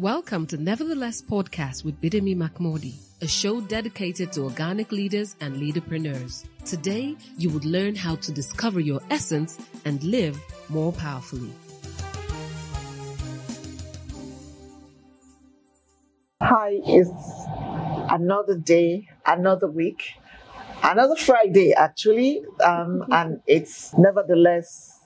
Welcome to Nevertheless Podcast with Bidemi Mark-Mordi, a show dedicated to organic leaders and leaderpreneurs. Today, you would learn how to discover your essence and live more powerfully. Hi, it's another day, another week, another Friday actually, and it's Nevertheless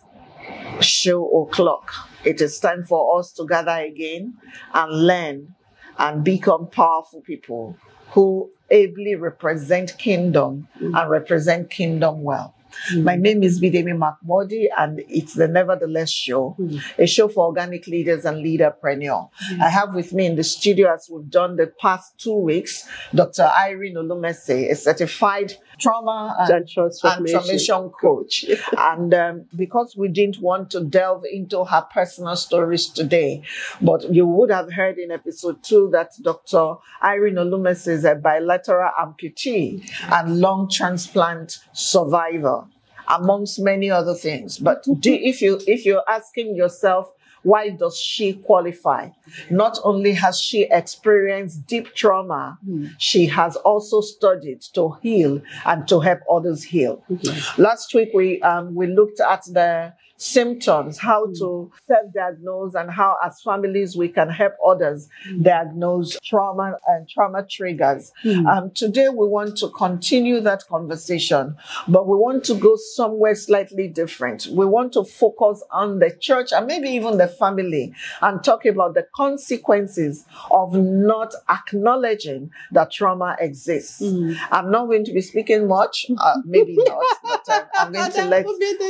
show o'clock. It is time for us to gather again and learn and become powerful people who ably represent kingdom and represent kingdom well. My name is Bidemi Mark-Mordi, and it's the Nevertheless show, a show for organic leaders and leaderpreneurs. I have with me in the studio, as we've done the past 2 weeks, Dr. Irene Olumese, a certified trauma and transformation coach. And because we didn't want to delve into her personal stories today, but you would have heard in episode 2 that Dr. Irene Olumese is a bilateral amputee and lung transplant survivor, amongst many other things. But if you're asking yourself, why does she qualify? Not only has she experienced deep trauma, she has also studied to heal and to help others heal. Last week, we looked at the symptoms, how to self-diagnose, and how as families we can help others diagnose trauma and trauma triggers. Today we want to continue that conversation, but we want to go somewhere slightly different. We want to focus on the church and maybe even the family and talk about the consequences of not acknowledging that trauma exists. I'm not going to be speaking much, maybe not, but I'm going to let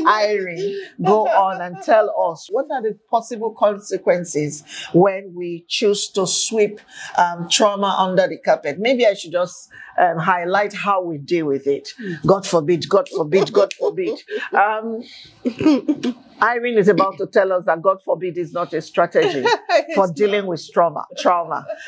Irene go on and tell us what are the possible consequences when we choose to sweep trauma under the carpet. Maybe I should just highlight how we deal with it. God forbid, God forbid, God forbid. Irene is about to tell us that God forbid is not a strategy for dealing with trauma.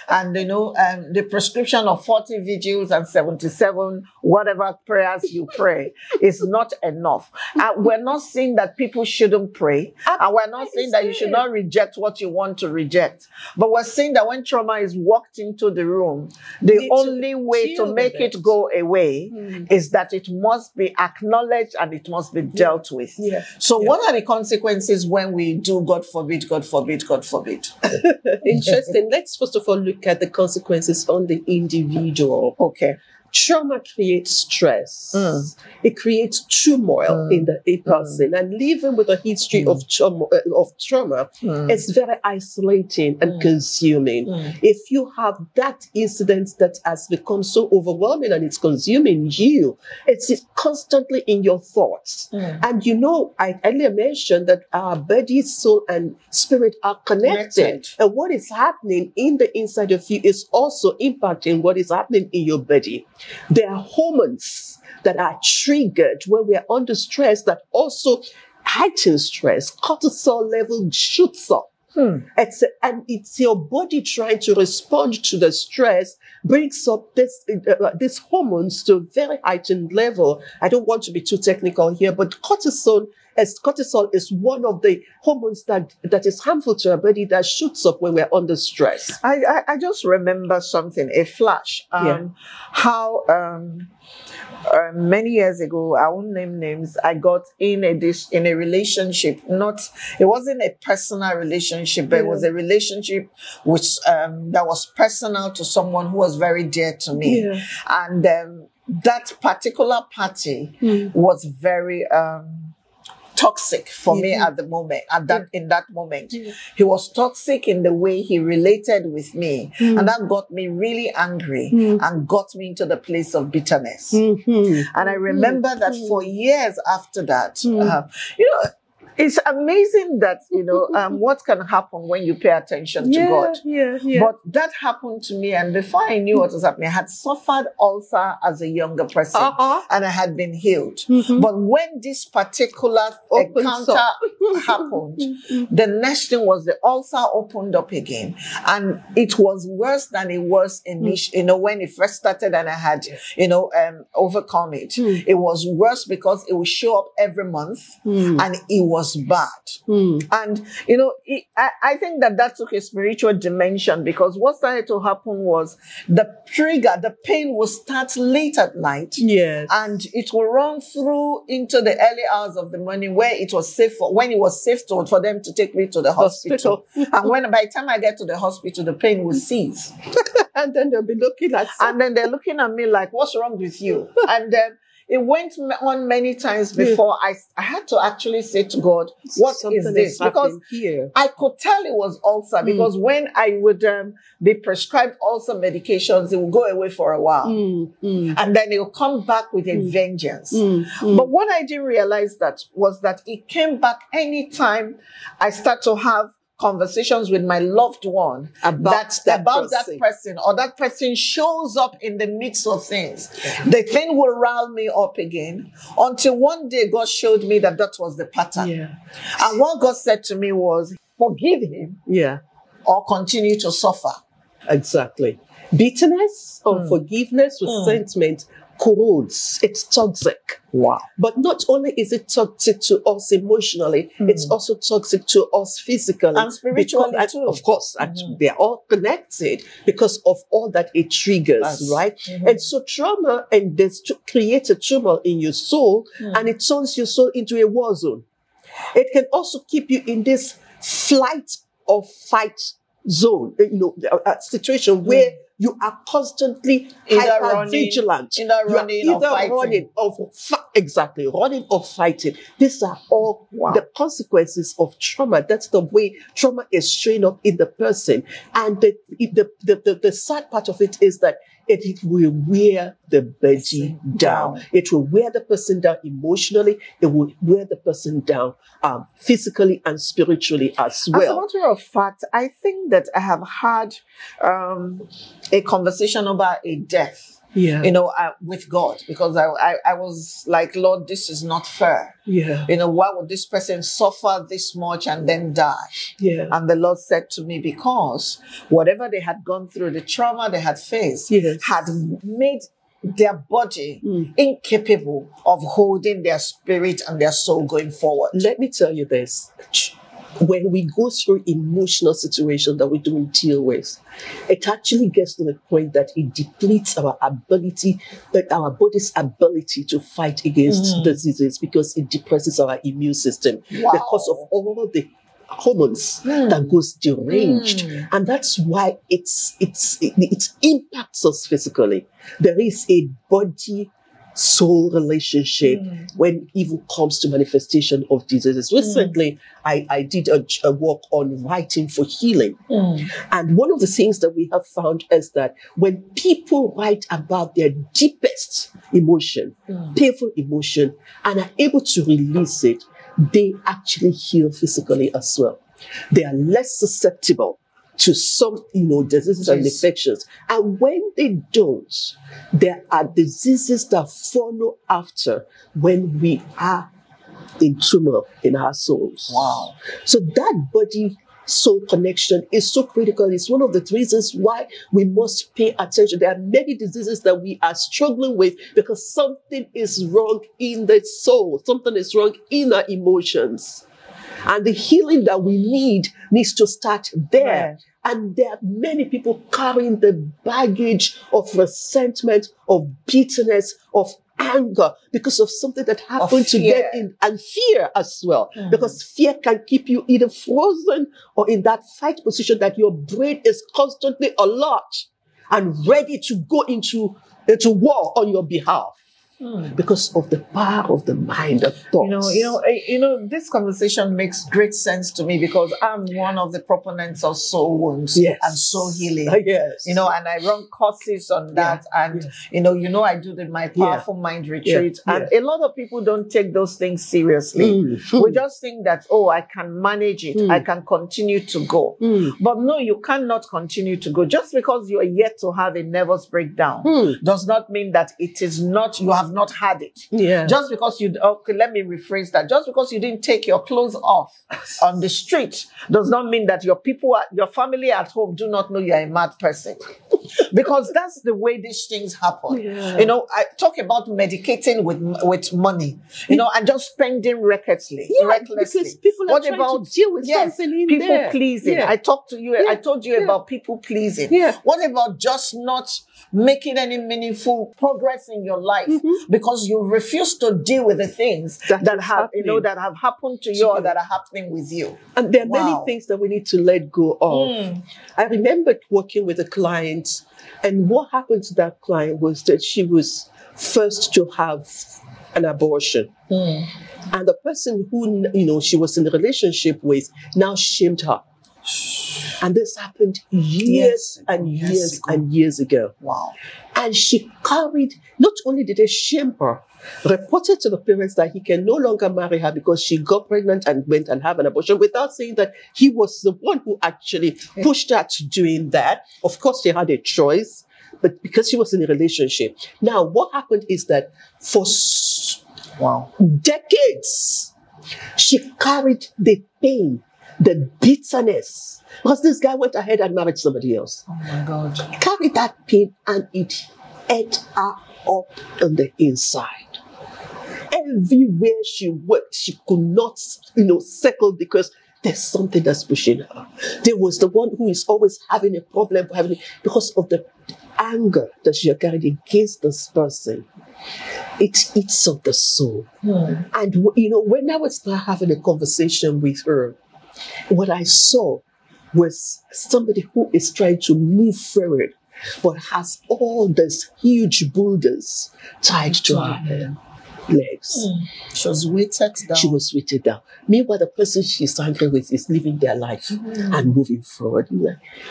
And the prescription of 40 vigils and 77 whatever prayers you pray is not enough. We're not saying that people shouldn't pray, and we're not saying that you should not reject what you want to reject. But we're saying that when trauma is walked into the room, the only way to make it go away is that it must be acknowledged and it must be dealt with. So what are the consequences when we do God forbid, God forbid, God forbid? Interesting. Let's first of all look at the consequences on the individual. Okay. Trauma creates stress. It creates turmoil in a person. And living with a history of trauma is very isolating and consuming. If you have that incident that has become so overwhelming and it's consuming you, it's constantly in your thoughts. And I earlier mentioned that our body, soul, and spirit are connected. And what is happening in the inside of you is also impacting what is happening in your body. There are hormones that are triggered when we are under stress that also heighten stress. Cortisol level shoots up. It's your body trying to respond to the stress, brings up these hormones to a very heightened level. I don't want to be too technical here, but cortisol is one of the hormones that is harmful to our body, that shoots up when we're under stress. I just remember something, a flash. How many years ago, I won't name names, I got in a relationship. It wasn't a personal relationship, but it was a relationship which that was personal to someone who was very dear to me. And that particular party was very toxic for me at the moment, in that moment. He was toxic in the way he related with me. And that got me really angry and got me into the place of bitterness. And I remember that for years after that, it's amazing that, what can happen when you pay attention to God. But that happened to me, and before I knew what was happening, I had suffered ulcer as a younger person, and I had been healed. But when this particular encounter happened, the next thing was the ulcer opened up again. And it was worse than it was when it first started and I had, overcome it. It was worse because it would show up every month, and it was was bad. And, I think that took a spiritual dimension, because what started to happen was the trigger, the pain will start late at night. Yes. And it will run through into the early hours of the morning, where it was safe for them to take me to the hospital. And by the time I get to the hospital, the pain will cease. And then they'll be looking at And then they're looking at me like, what's wrong with you? And it went on many times before I had to actually say to God, what is this? Because I could tell it was ulcer, because when I would be prescribed ulcer medications, it would go away for a while. And then it will come back with a vengeance. But what I didn't realize was that it came back anytime I start to have conversations with my loved one about that person, or that person shows up in the midst of things. The thing will rile me up again, until one day God showed me that was the pattern. And what God said to me was, forgive him or continue to suffer. Exactly. Bitterness or forgiveness with sentiment corrodes. It's toxic. Wow. But not only is it toxic to us emotionally, it's also toxic to us physically. And spiritually too. Of course, they are all connected because of all that it triggers, right? And so trauma creates a tumor in your soul, and it turns your soul into a war zone. It can also keep you in this flight or fight zone, a situation where you are constantly hyper-vigilant. Running or fighting. These are all the consequences of trauma. That's the way trauma is showing up in the person. And the sad part of it is that it will wear the body down. It will wear the person down emotionally. It will wear the person down physically and spiritually as well. As a matter of fact, I think that I have had a conversation about a death. With God, because I was like, Lord, this is not fair. Why would this person suffer this much and then die? And the Lord said to me, because whatever they had gone through, the trauma they had faced, had made their body incapable of holding their spirit and their soul going forward. Let me tell you this. When we go through emotional situations that we don't deal with, it actually gets to the point that it depletes our body's ability to fight against diseases, because it depresses our immune system because of all the hormones that goes deranged. And that's why it impacts us physically. There is a body soul relationship when even comes to manifestation of diseases. Recently, I did a work on writing for healing. And one of the things that we have found is that when people write about their deepest emotion, painful emotion, and are able to release it, they actually heal physically as well. They are less susceptible to some, diseases and infections. And when they don't, there are diseases that follow after when we are in turmoil in our souls. Wow. So that body-soul connection is so critical. It's one of the reasons why we must pay attention. There are many diseases that we are struggling with because something is wrong in the soul. Something is wrong in our emotions. And the healing that we need needs to start there. Right. And there are many people carrying the baggage of resentment, of bitterness, of anger because of something that happened to them, and fear as well. Because fear can keep you either frozen or in that fight position that your brain is constantly alert and ready to go into war on your behalf. Because of the power of the mind, the thoughts. This conversation makes great sense to me because I'm one of the proponents of soul wounds and soul healing. And I run courses on that. And I do my powerful mind retreat. And a lot of people don't take those things seriously. We just think that, I can manage it. I can continue to go. But no, you cannot continue to go. Just because you are yet to have a nervous breakdown does not mean that it is not, you have have not had it. Yeah. Just because let me rephrase that. Just because you didn't take your clothes off on the street does not mean that your family at home do not know you're a mad person. Because that's the way these things happen. Yeah. You know, I talk about medicating with money, you know, and just spending recklessly. Because people are trying to deal with something in people there. pleasing. Yeah. I told you about people pleasing. Yeah. What about just not making any meaningful progress in your life because you refuse to deal with the things that have happened to you or that are happening with you? And there are many things that we need to let go of. I remember working with a client, and what happened to that client was that she was first to have an abortion. And the person who, you know, she was in a relationship with now shamed her. And this happened years and years ago. Wow. And she carried, not only did they shame her, reported to the parents that he can no longer marry her because she got pregnant and went and have an abortion, without saying that he was the one who actually pushed her to doing that. Of course, she had a choice, but because she was in a relationship. Now, what happened is that for decades, she carried the pain, the bitterness, because this guy went ahead and married somebody else. Oh my God. Carried that pain, and it ate her up on the inside. Everywhere she worked, she could not, settle because there's something that's pushing her. There was the one who is always having a problem, because of the anger that she had carried against this person. It eats of the soul. And, when I was having a conversation with her, what I saw was somebody who is trying to move forward, but has all these huge boulders tied to her legs. She was weighted down. She was weighted down. Meanwhile, the person she's angry with is living their life and moving forward.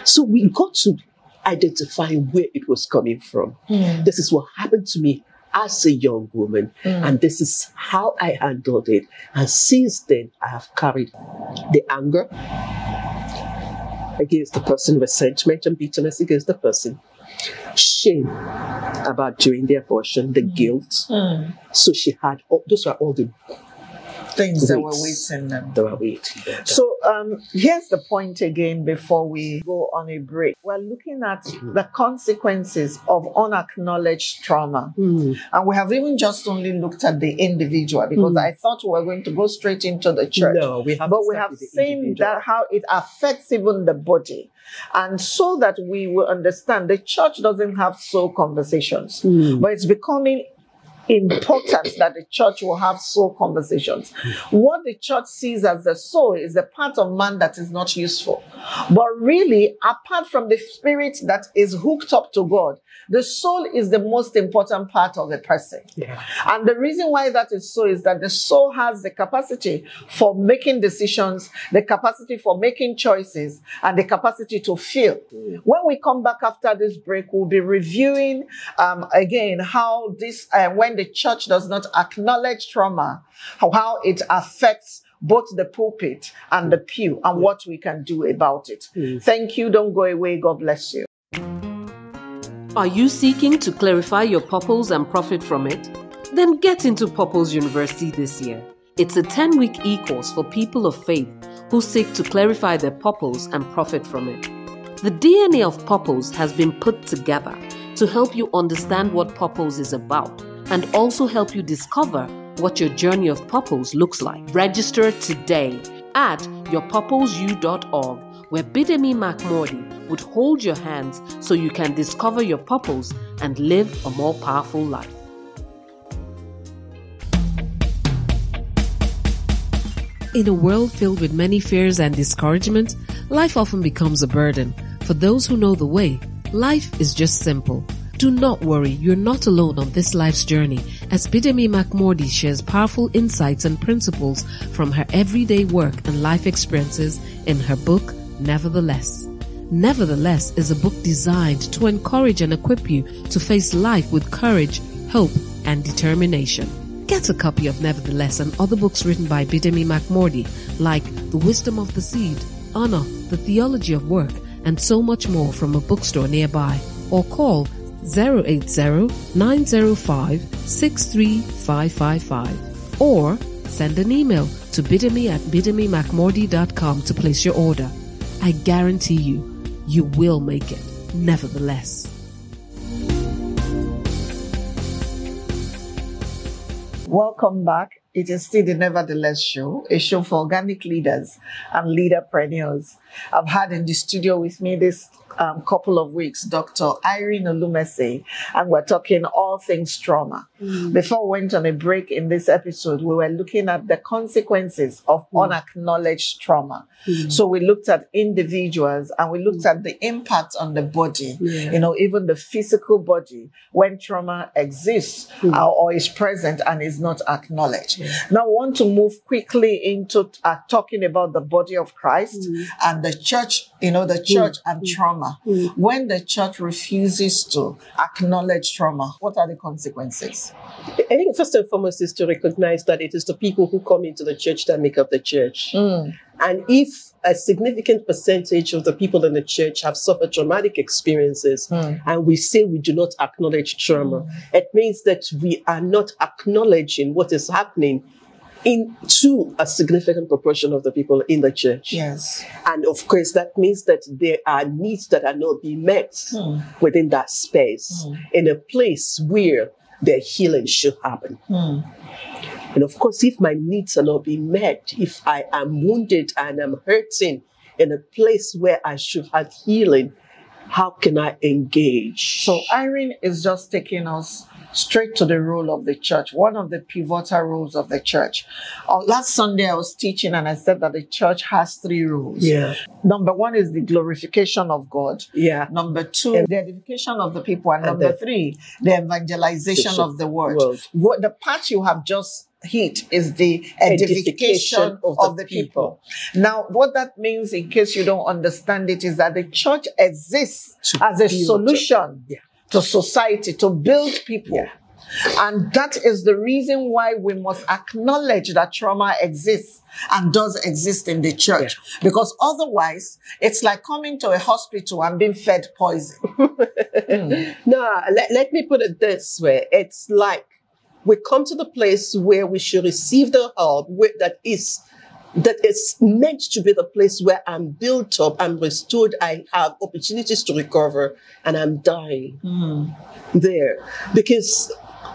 So we got to identify where it was coming from. This is what happened to me as a young woman, and this is how I handled it. And since then, I have carried the anger against the person, resentment and bitterness against the person, shame about doing the abortion, the guilt. So she had, those are all the things that were waiting them. They were waiting. So here's the point again before we go on a break. We're looking at the consequences of unacknowledged trauma. And we have even just only looked at the individual, because I thought we were going to go straight into the church. No, we have seen that how it affects even the body. And so that we will understand, the church doesn't have soul conversations, but it's becoming important that the church will have soul conversations. What the church sees as the soul is a part of man that is not useful. But really, apart from the spirit that is hooked up to God, the soul is the most important part of a person. And the reason why that is so is that the soul has the capacity for making decisions, the capacity for making choices, and the capacity to feel. When we come back after this break, we'll be reviewing again how this, when the church does not acknowledge trauma, how it affects both the pulpit and the pew, and what we can do about it. Thank you. Don't go away. God bless you. Are you seeking to clarify your purpose and profit from it? Then get into Purpose University this year. It's a 10-week e-course for people of faith who seek to clarify their purpose and profit from it. The DNA of purpose has been put together to help you understand what purpose is about, and also help you discover what your journey of purpose looks like. Register today at yourpurposeu.org, where Bidemi Mark-Mordi would hold your hands so you can discover your purpose and live a more powerful life. In a world filled with many fears and discouragement, life often becomes a burden. For those who know the way, life is just simple. Do not worry, you're not alone on this life's journey, as Bidemi Mark-Mordi shares powerful insights and principles from her everyday work and life experiences in her book, Nevertheless. Nevertheless is a book designed to encourage and equip you to face life with courage, hope, and determination. Get a copy of Nevertheless and other books written by Bidemi Mark-Mordi, like The Wisdom of the Seed, Honor, The Theology of Work, and so much more from a bookstore nearby, or call 080-905 63555 or send an email to bidemi@bidemimark-Mordi.com to place your order. I guarantee you will make it, nevertheless. Welcome back. It is still the Nevertheless Show, a show for organic leaders and leaderpreneurs. I've had in the studio with me this couple of weeks Dr. Irene Olumese, and we're talking all things trauma. Before we went on a break in this episode, we were looking at the consequences of unacknowledged trauma. So we looked at individuals and we looked at the impact on the body, even the physical body when trauma exists or is present and is not acknowledged. Now I want to move quickly into talking about the body of Christ and the church, the church and trauma. When the church refuses to acknowledge trauma, what are the consequences? I think first and foremost is to recognize that it is the people who come into the church that make up the church. And if a significant percentage of the people in the church have suffered traumatic experiences, and we say we do not acknowledge trauma, it means that we are not acknowledging what is happening into a significant proportion of the people in the church. Yes. And of course, that means that there are needs that are not being met within that space, in a place where the healing should happen. And of course, if my needs are not being met, if I am wounded and I'm hurting in a place where I should have healing, how can I engage? So Irene is just taking us straight to the role of the church, one of the pivotal roles of the church. Last Sunday, I was teaching and I said that the church has 3 roles. Number 1 is the glorification of God. Number 2, the edification of the people. And number 3, the evangelization of the word. What the part you have just hit is the edification of the people. Now, what that means, in case you don't understand it, is that the church exists as a solution to society, to build people. And that is the reason why we must acknowledge that trauma exists and does exist in the church. Because otherwise, it's like coming to a hospital and being fed poison. No, let me put it this way. It's like we come to the place where we should receive the help that is meant to be the place where I'm built up, I'm restored, I have opportunities to recover, and I'm dying there. Because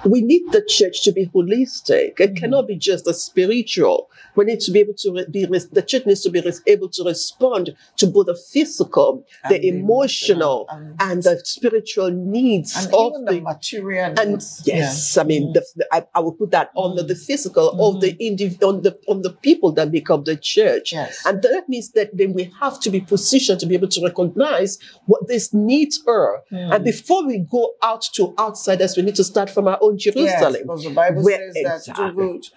we need the church to be holistic. It cannot be just a spiritual. We need to be able to the church needs to be able to respond to both the physical, the emotional, and the spiritual needs and of even the material needs. I mean, I will put that under the physical of the on the people that make up the church. And that means that then we have to be positioned to be able to recognize what these needs are. And before we go out to outsiders, we need to start from our own Jerusalem. Because the Bible says that to root,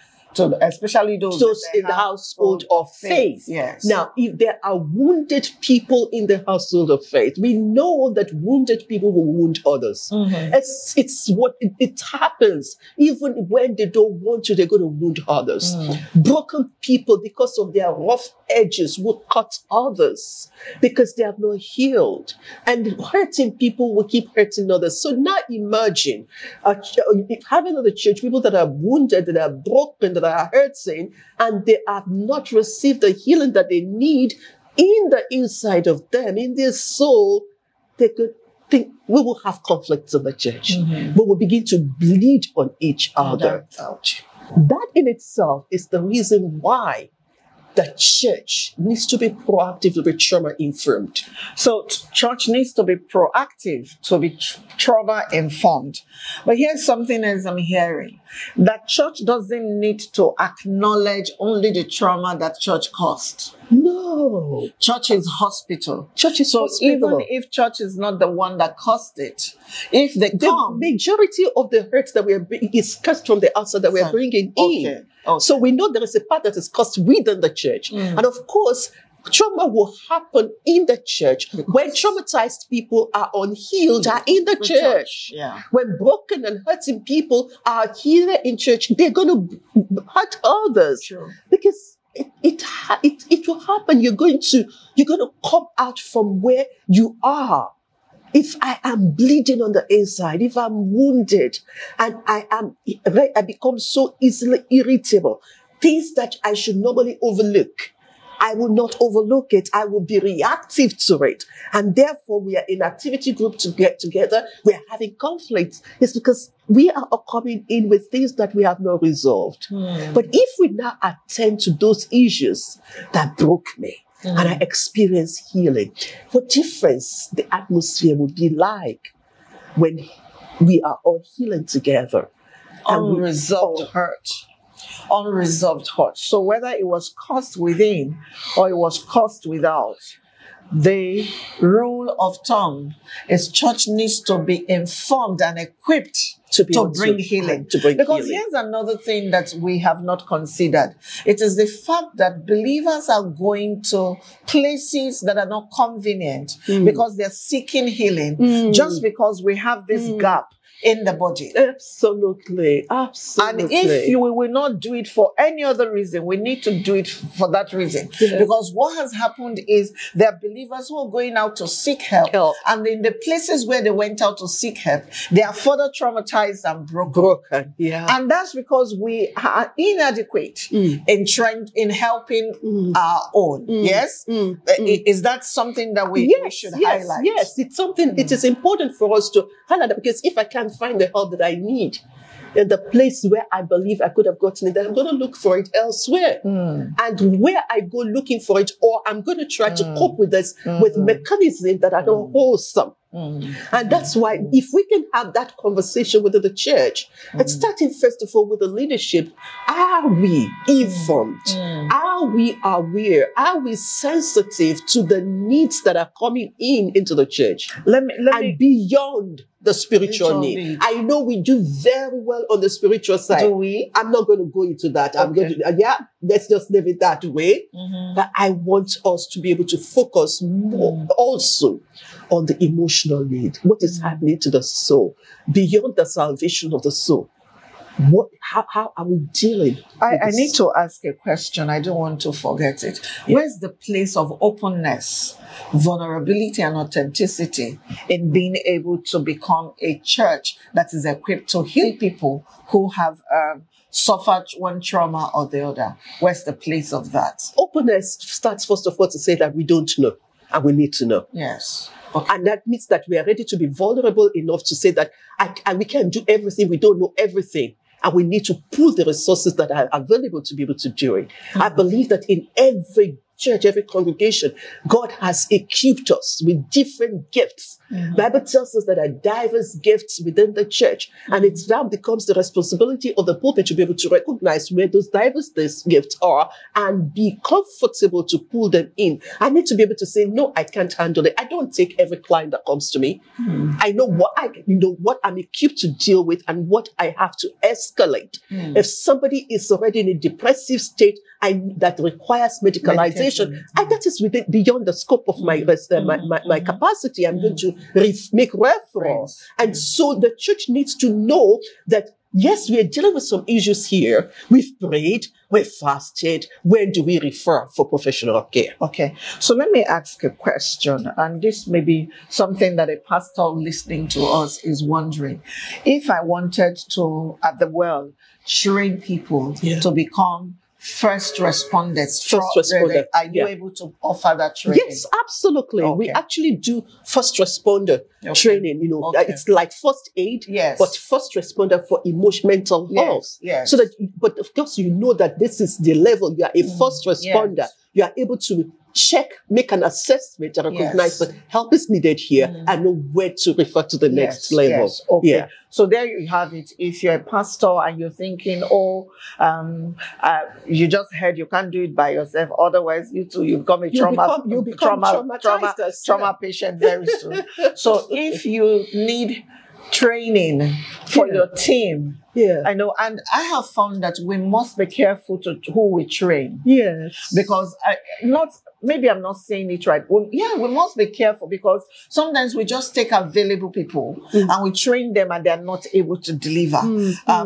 especially those in the household of faith. Now, if there are wounded people in the household of faith, we know that wounded people will wound others. It's what it happens. Even when they don't want to, they're going to wound others. Broken people, because of their rough edges, will cut others because they have not healed. And hurting people will keep hurting others. So now imagine having in the church people that are wounded, that are broken, that are hurting, and they have not received the healing that they need in the inside of them, in their soul. They could think we will have conflicts in the church. We will begin to bleed on each other. That in itself is the reason why the church needs to be proactive to be trauma informed. So church needs to be proactive to be trauma informed. But here's something else I'm hearing. That church doesn't need to acknowledge only the trauma that church caused. No. Church is hospital. Church is hospital. Even if church is not the one that caused it, if they come... The majority of the hurt that is caused from the outside that we're bringing in. So we know there is a part that is caused within the church. And of course, trauma will happen in the church. When traumatized people are unhealed, are in the church. When broken and hurting people are here in church, they're going to hurt others. Because it will happen. You're going to come out from where you are If I am bleeding on the inside, if I'm wounded, and I become so easily irritable, things that I should normally overlook, I will not overlook it. I will be reactive to it. And therefore, we are in activity group to get together. We are having conflicts. It's because we are coming in with things that we have not resolved. But if we now attend to those issues that broke me, and I experience healing, what difference the atmosphere would be like when we are all healing together? Unresolved hurt. Unresolved hurt. So whether it was caused within or it was caused without, the rule of thumb is church needs to be informed and equipped to bring healing. Because here's another thing that we have not considered. It is the fact that believers are going to places that are not convenient because they're seeking healing just because we have this gap in the body. Absolutely. Absolutely. And if we will not do it for any other reason, we need to do it for that reason. Yes. Because what has happened is there are believers who are going out to seek help. And in the places where they went out to seek help, they are further traumatized and broken. Yeah. And that's because we are inadequate in helping our own. Yes? Is that something that we should highlight? Yes, it's something, it is important for us to highlight that, because if I can't find the help that I need in the place where I believe I could have gotten it, then I'm going to look for it elsewhere. And where I go looking for it, or I'm going to try to cope with this with mechanisms that are not wholesome. And that's why if we can have that conversation within the church, and starting first of all with the leadership, are we informed? Are we aware? Are we sensitive to the needs that are coming into the church? Let me beyond the spiritual need. I know we do very well on the spiritual side. Do we? I'm not going to go into that. I'm going to, let's just leave it that way. But I want us to be able to focus more also on the emotional need. What is happening to the soul beyond the salvation of the soul? How are we dealing? I need to ask a question. I don't want to forget it. Where's the place of openness, vulnerability, and authenticity in being able to become a church that is equipped to heal people who have suffered one trauma or the other? Where's the place of that? Openness starts first of all to say that we don't know and we need to know. Yes. Okay. And that means that we are ready to be vulnerable enough to say that we can't do everything, we don't know everything. And we need to pull the resources that are available to be able to do it. I believe that in every church, every congregation, God has equipped us with different gifts. Bible tells us that there are diverse gifts within the church. And it now becomes the responsibility of the pulpit to be able to recognize where those diverse gifts are and be comfortable to pull them in. I need to be able to say, no, I can't handle it. I don't take every client that comes to me. I know what I'm equipped to deal with and what I have to escalate. If somebody is already in a depressive state that requires medicalization, that is beyond the scope of my capacity. I'm going to make reference. And so the church needs to know that, yes, we are dealing with some issues here. We've prayed, we've fasted. When do we refer for professional care? Okay. So let me ask a question. And this may be something that a pastor listening to us is wondering. If I wanted to, at the well, train people to become first responders. Are you able to offer that training? Yes, absolutely. Okay. We actually do first responder training. It's like first aid, but first responder for mental health. Yes. So that, but of course, you know that this is the level. You are a first responder. Yes. You are able to check, make an assessment, and recognize that help is needed here and know where to refer to the next level. Yes. Okay. Yeah. So there you have it. If you're a pastor and you're thinking, you just heard you can't do it by yourself, otherwise you become a trauma patient very soon. So if you need training for your team, I know, and I have found that we must be careful to who we train. Yes, because maybe I'm not saying it right. Well, yeah, we must be careful because sometimes we just take available people and we train them and they're not able to deliver.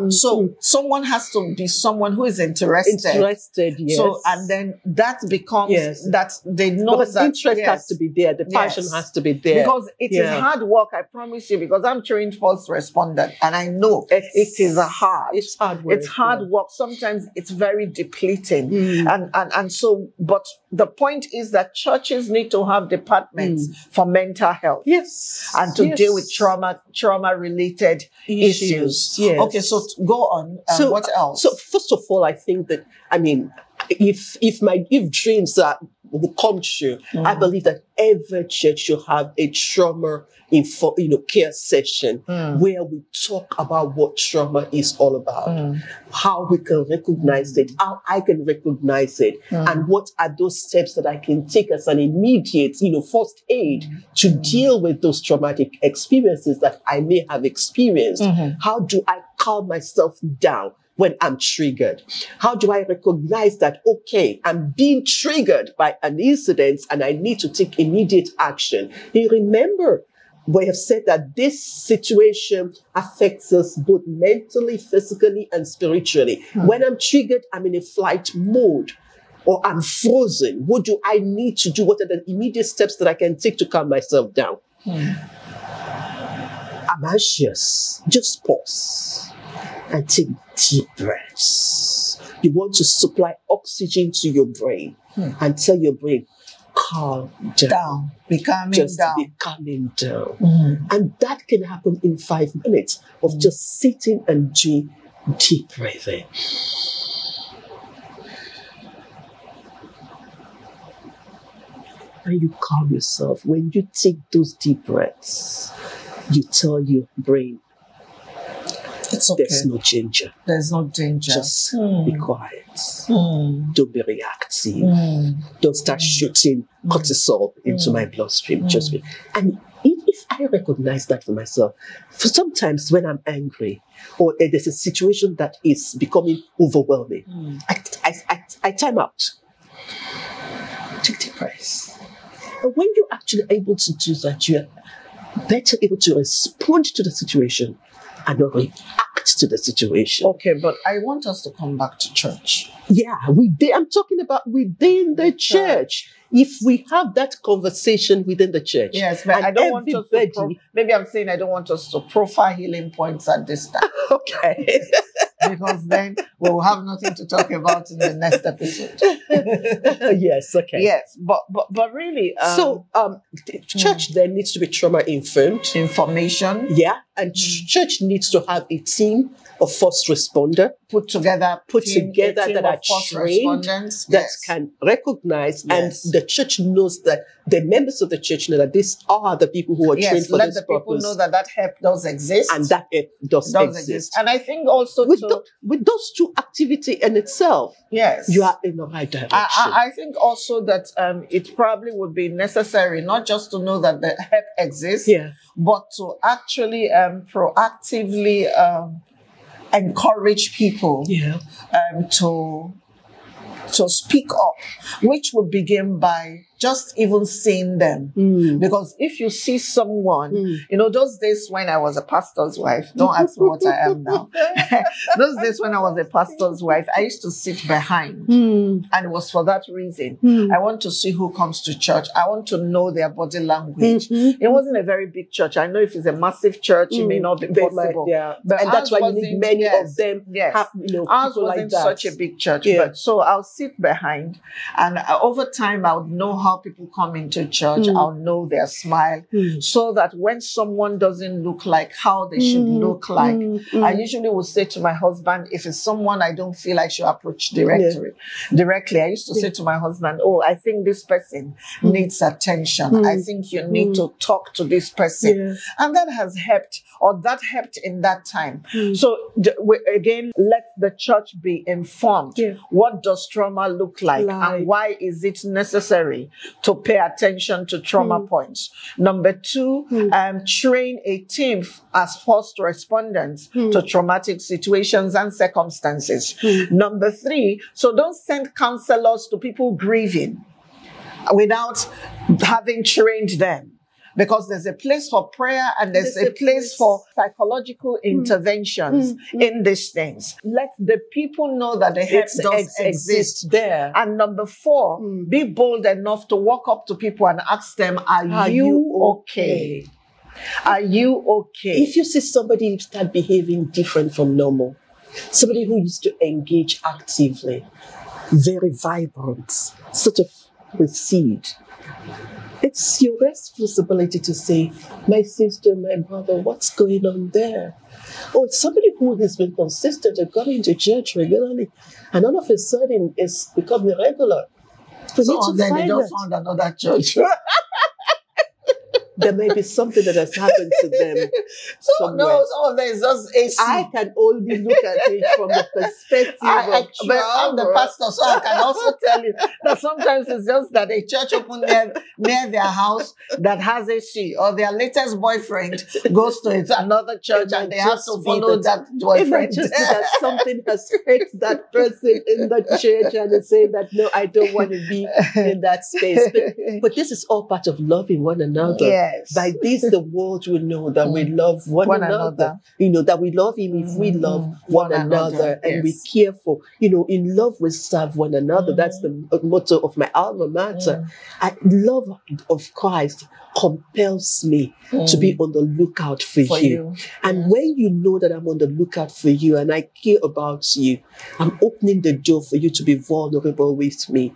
So someone has to be someone who is interested. Interested, yes. So, and then that becomes that they know because that interest has to be there. The passion has to be there. Because it is hard work, I promise you, because I'm trained first respondent and I know it is hard. It's hard work. It's hard work. Sometimes it's very depleting. And so, but the point is that churches need to have departments for mental health. Yes. And to deal with trauma-related issues. Yes. Okay, so go on. So what else? So first of all, I think that, I mean, if dreams will come true, I believe that every church should have a trauma care session where we talk about what trauma is all about, how we can recognize it, how I can recognize it, and what are those steps that I can take as an immediate, first aid to deal with those traumatic experiences that I may have experienced. How do I calm myself down when I'm triggered? How do I recognize that, okay, I'm being triggered by an incident and I need to take immediate action? You remember, we have said that this situation affects us both mentally, physically, and spiritually. When I'm triggered, I'm in a flight mode or I'm frozen. What do I need to do? What are the immediate steps that I can take to calm myself down? I'm anxious. Just pause and take deep breaths. You want to supply oxygen to your brain and tell your brain, calm down. Be calming just down. Be calming down. And that can happen in 5 minutes of just sitting and doing deep breathing. And you calm yourself. When you take those deep breaths, you tell your brain, it's okay. There's no danger. There's no danger. Just be quiet. Don't be reactive. Don't start shooting cortisol into my bloodstream. Just be. And if I recognize that for myself, for sometimes when I'm angry or there's a situation that is becoming overwhelming, I time out. Take deep breaths. And when you're actually able to do that, you're better able to respond to the situation and not react to the situation. Okay, but I want us to come back to church. Yeah, I'm talking about within the church. If we have that conversation within the church. Yes, but I don't want us to maybe I'm saying I don't want us to profile healing points at this time. Okay. Because then we'll have nothing to talk about in the next episode. Yes, okay. Yes, but really... church then needs to be trauma-informed. Information. Yeah, and church needs to have a team of first responder put together that are trained, that can recognize, and the church knows that the members of the church know that these are the people who are trained for this purpose. Let the people know that help does exist. And that help does exist. And I think also with those two activity in itself, yes, you are in the right direction. I think also that it probably would be necessary not just to know that the help exists, but to actually proactively encourage people to speak up, which would begin by just even seeing them. Because if you see someone, those days when I was a pastor's wife, don't ask me what I am now. Those days when I was a pastor's wife, I used to sit behind. And it was for that reason. I want to see who comes to church. I want to know their body language. It wasn't a very big church. I know if it's a massive church, it may not be possible. But and that's why you need many of them. Ours wasn't such a big church. But so I'll sit behind, and over time I would know how people come into church. I'll know their smile, so that when someone doesn't look like how they should look like, I usually will say to my husband, if it's someone I don't feel I should approach directly, I used to say to my husband, oh, I think this person needs attention. I think you need to talk to this person. And that has helped, or that helped in that time. So again, let the church be informed. What does trauma look like? And why is it necessary to pay attention to trauma points? Number 2, train a team as first responders to traumatic situations and circumstances. Number 3, so don't send counselors to people grieving. without having trained them. Because there's a place for prayer and there's a place for psychological interventions in these things. Let the people know that the help does exist there. And number 4, be bold enough to walk up to people and ask them, are you okay? Are you okay? If you see somebody start behaving different from normal, somebody who used to engage actively, very vibrant, sort of recede, it's your responsibility to say, my sister, my brother, what's going on there? Or it's somebody who has been consistent and going to church regularly, and all of a sudden it's become irregular. So then they just found another church. There may be something that has happened to them. So no, some of them is just AC. I can only look at it from the perspective of but I'm the pastor, so I can also tell you that sometimes it's just that a church open near their house that has AC, or their latest boyfriend goes to another church and they have to follow that boyfriend. Just that something has hurt that person in the church and they say that, no, I don't want to be in that space. But this is all part of loving one another. Yes. By this, the world will know that we love one another. You know, that we love him if we love one another and we care for, in love we serve one another. That's the motto of my alma mater. Love of Christ compels me to be on the lookout for you. And when you know that I'm on the lookout for you and I care about you, I'm opening the door for you to be vulnerable with me.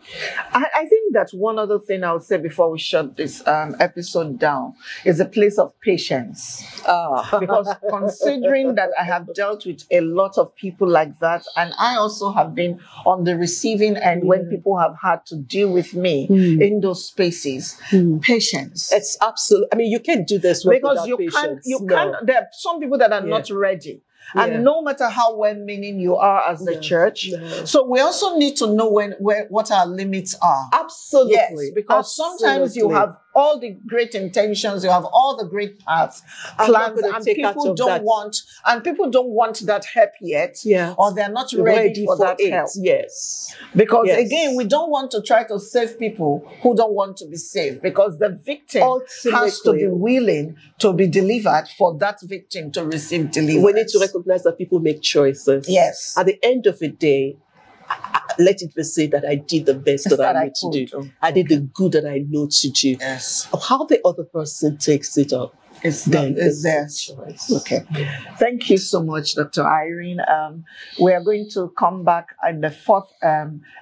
I think that one other thing I would say before we shut this episode down is a place of patience. Because considering that I have dealt with a lot of people like that, and I also have been on the receiving end when people have had to deal with me in those spaces, patience. It's absolute. I mean, you can't do this because without patience. There are some people that are not ready. And no matter how well-meaning you are as the church, so we also need to know what our limits are. Absolutely. Yes, because sometimes you have all the great intentions, you have all the great paths, plans, and people don't want that help yet, or they're not ready for that help. Yes. Because again, we don't want to try to save people who don't want to be saved, because the victim has to be willing to be delivered for that victim to receive deliverance. We need to recognize that people make choices. Yes. At the end of the day, let it be said that I did the best that I need to do. I did the good that I know to do. Yes. How the other person takes it up, it's their choice. Okay. Thank you so much, Dr. Irene. We are going to come back in the 4th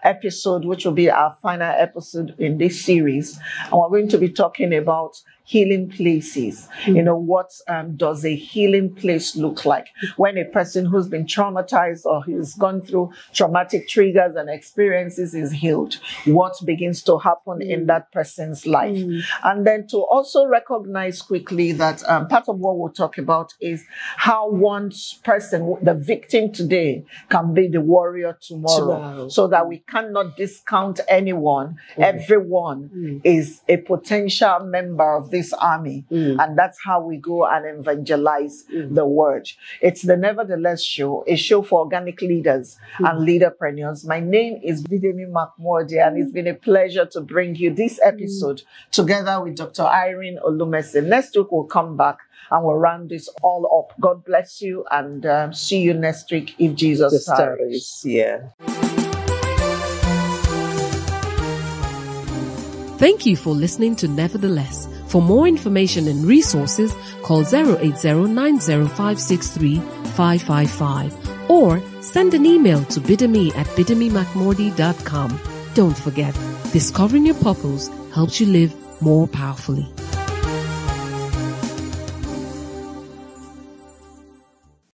episode, which will be our final episode in this series. And we're going to be talking about healing places. What does a healing place look like? When a person who's been traumatized or who's gone through traumatic triggers and experiences is healed, what begins to happen in that person's life? And then to also recognize quickly that part of what we'll talk about is how one person, the victim today, can be the warrior tomorrow. So that we cannot discount anyone. Everyone is a potential member of this army, and that's how we go and evangelize the word. It's the Nevertheless Show, a show for organic leaders and leaderpreneurs. My name is Bidemi Mark-Mordi, and it's been a pleasure to bring you this episode together with Dr. Irene Olumese. Next week we'll come back and we'll round this all up. God bless you, and see you next week if Jesus tarries. Thank you for listening to Nevertheless. For more information and resources, call 080-905-63-555 or send an email to bidemi@bidemimarkmordi.com. Don't forget, discovering your purpose helps you live more powerfully.